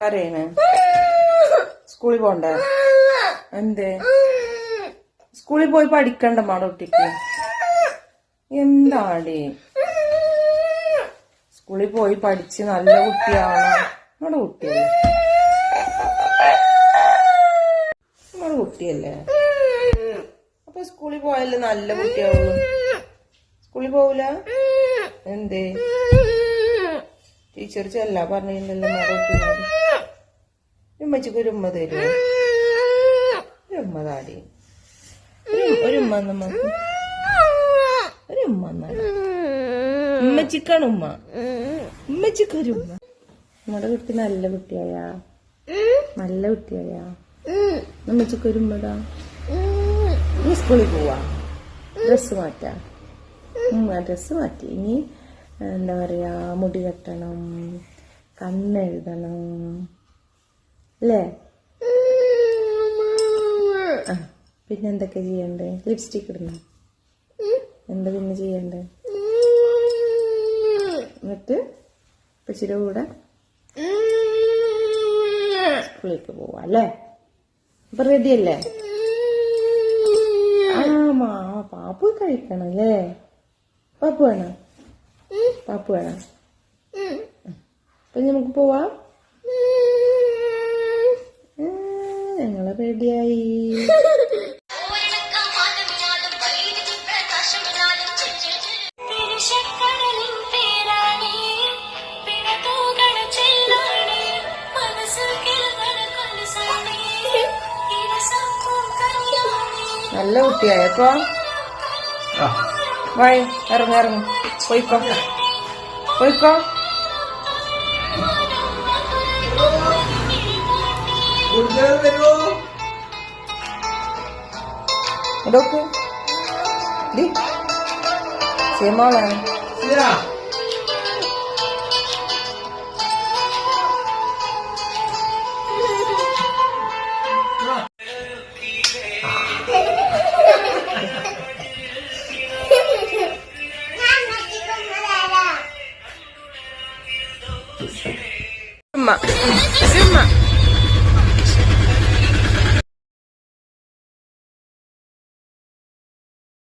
പറയണേ സ്കൂളിൽ പോണ്ടേ? എന്തേ? സ്കൂളിൽ പോയി പഠിക്കണ്ട മാടൊട്ടിക്ക്? എന്താടി? സ്കൂളിൽ പോയി പഠിച്ച് നല്ല കുട്ടിയാവണം. നമ്മുടെ കുട്ടിയല്ലേ? നമ്മുടെ കുട്ടിയല്ലേ? അപ്പൊ സ്കൂളിൽ പോയാലേ നല്ല കുട്ടിയാവുള്ളൂ. സ്കൂളിൽ പോവൂല? എന്തേ? ടീച്ചർ ചെല്ലാ പറഞ്ഞില്ലല്ലോ മാടൊട്ടിനോട്. ഉമ്മച്ചിക്ക് ഒരു ഉമ്മ തരുമോ? ഒരു ഉമ്മ താടി. ഒരു ഉമ്മ നമുക്ക് ഒരു ഉമ്മ ഉമ്മച്ചിക്കാണ് ഉമ്മ. ഉമ്മച്ചിക്കൊരു ഉമ്മ. നമ്മുടെ കുട്ടി നല്ല കുട്ടിയായ നല്ല കുട്ടിയായ ഉമ്മച്ചിക്കൊരു ഉമ്മതാ. ഇനി സ്കൂളിൽ പോവാ. ഡ്രസ്സ് മാറ്റാ. ഡ്രസ്സ് മാറ്റി. ഇനി എന്താ പറയാ, മുടി കെട്ടണം, കണ്ണെഴുതണം അല്ലേ? പിന്നെ എന്തൊക്കെ ചെയ്യണ്ടേ? ലിപ്സ്റ്റിക് ഇടണം. എന്താ പിന്നെ ചെയ്യണ്ടേ? എന്നിട്ട് പച്ചിയുടെ കൂടെ സ്കൂളിലേക്ക് പോവാ അല്ലേ? അപ്പൊ റെഡിയല്ലേ? പാപ്പു കഴിക്കണം അല്ലേ? പാപ്പു വേണം? പാപ്പു വേണം? അപ്പൊ നമുക്ക് പോവാം. ഞങ്ങള് റെഡിയായി. നല്ല കുട്ടിയായപ്പോ വായി ഇറങ്ങ പോയിക്കോ പോയിക്കോ. ഇതൊക്കെ മോളാണ്. ഉമ്മ